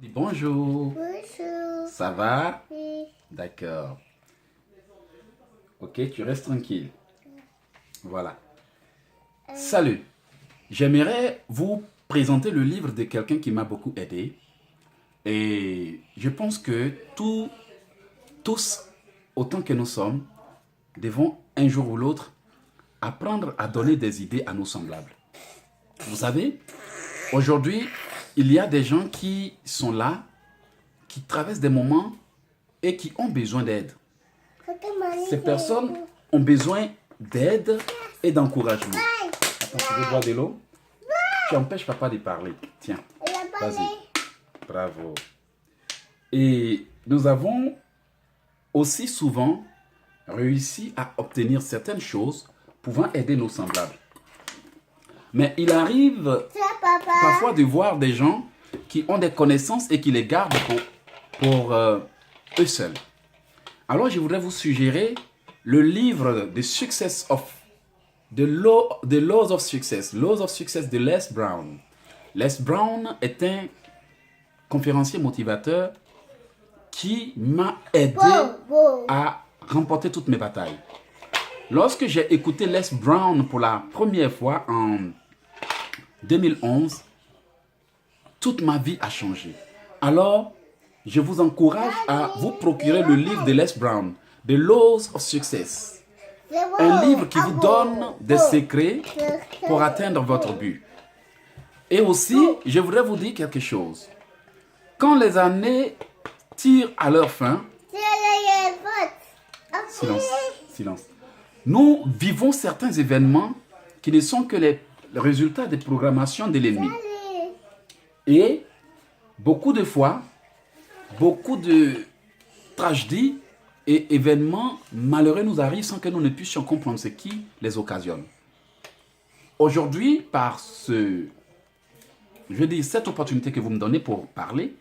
Dis bonjour. Bonjour. Ça va? Oui. D'accord. Ok, tu restes tranquille. Voilà. Salut. J'aimerais vous présenter le livre de quelqu'un qui m'a beaucoup aidé. Et je pense que tous, autant que nous sommes, devons un jour ou l'autre apprendre à donner des idées à nos semblables. Vous savez, aujourd'hui, il y a des gens qui sont là, qui traversent des moments et qui ont besoin d'aide. Ces personnes ont besoin d'aide et d'encouragement. Attends, tu veux boire de l'eau? Tu empêches papa de parler. Tiens, vas-y. Bravo. Et nous avons aussi souvent réussi à obtenir certaines choses pouvant aider nos semblables. Mais il arrive parfois de voir des gens qui ont des connaissances et qui les gardent pour eux seuls. Alors je voudrais vous suggérer le livre The Laws of Success de Les Brown. Les Brown est un conférencier motivateur qui m'a aidé à remporter toutes mes batailles. Lorsque j'ai écouté Les Brown pour la première fois en 2011, toute ma vie a changé. Alors, je vous encourage à vous procurer le livre de Les Brown, The Laws of Success. Un livre qui vous donne des secrets pour atteindre votre but. Et aussi, je voudrais vous dire quelque chose. Quand les années tirent à leur fin, silence. Nous vivons certains événements qui ne sont que les résultats des programmations de l'ennemi. Et beaucoup de fois, beaucoup de tragédies et événements malheureux nous arrivent sans que nous ne puissions comprendre ce qui les occasionne. Aujourd'hui, par cette opportunité que vous me donnez pour parler,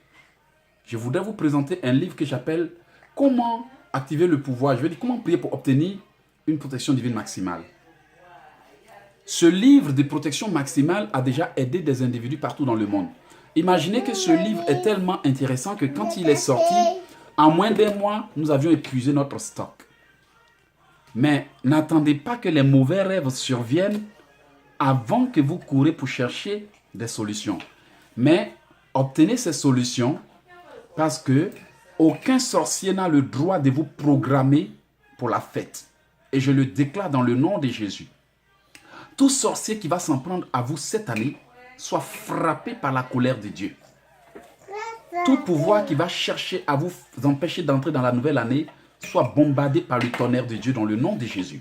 je voudrais vous présenter un livre que j'appelle « Comment activer le pouvoir ». Je veux dire, comment prier pour obtenir une protection divine maximale. Ce livre de protection maximale a déjà aidé des individus partout dans le monde. Imaginez que ce livre est tellement intéressant que quand il est sorti, en moins d'un mois, nous avions épuisé notre stock. Mais n'attendez pas que les mauvais rêves surviennent avant que vous courez pour chercher des solutions. Mais obtenez ces solutions parce que aucun sorcier n'a le droit de vous programmer pour la fête. Et je le déclare dans le nom de Jésus. Tout sorcier qui va s'en prendre à vous cette année soit frappé par la colère de Dieu. Tout pouvoir qui va chercher à vous empêcher d'entrer dans la nouvelle année soit bombardé par le tonnerre de Dieu dans le nom de Jésus.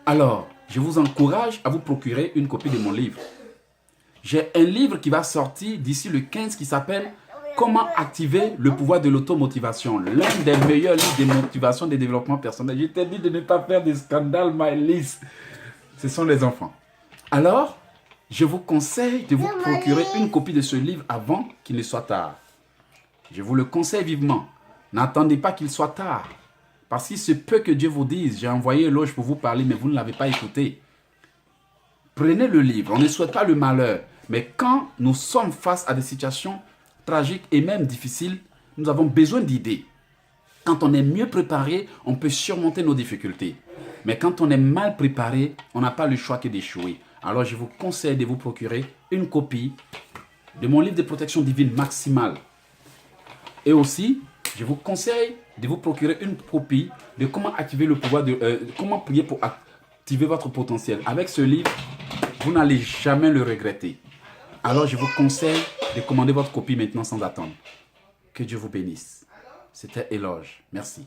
Alors, je vous encourage à vous procurer une copie de mon livre. J'ai un livre qui va sortir d'ici le 15 qui s'appelle « Comment activer le pouvoir de l'automotivation ». L'un des meilleurs livres de motivation et de développement personnel. Je t'ai dit de ne pas faire de scandale, Maëlys. Ce sont les enfants. Alors, je vous conseille de vous procurer une copie de ce livre avant qu'il ne soit tard. Je vous le conseille vivement. N'attendez pas qu'il soit tard. Parce qu'il se peut que Dieu vous dise, j'ai envoyé Eloge pour vous parler, mais vous ne l'avez pas écouté. Prenez le livre. On ne souhaite pas le malheur. Mais quand nous sommes face à des situations tragiques et même difficiles, nous avons besoin d'idées. Quand on est mieux préparé, on peut surmonter nos difficultés. Mais quand on est mal préparé, on n'a pas le choix que d'échouer. Alors je vous conseille de vous procurer une copie de mon livre de protection divine maximale. Et aussi, je vous conseille de vous procurer une copie de comment activer le pouvoir comment prier pour activer votre potentiel. Avec ce livre, vous n'allez jamais le regretter. Alors je vous conseille de commander votre copie maintenant sans attendre. Que Dieu vous bénisse. C'était Éloge. Merci.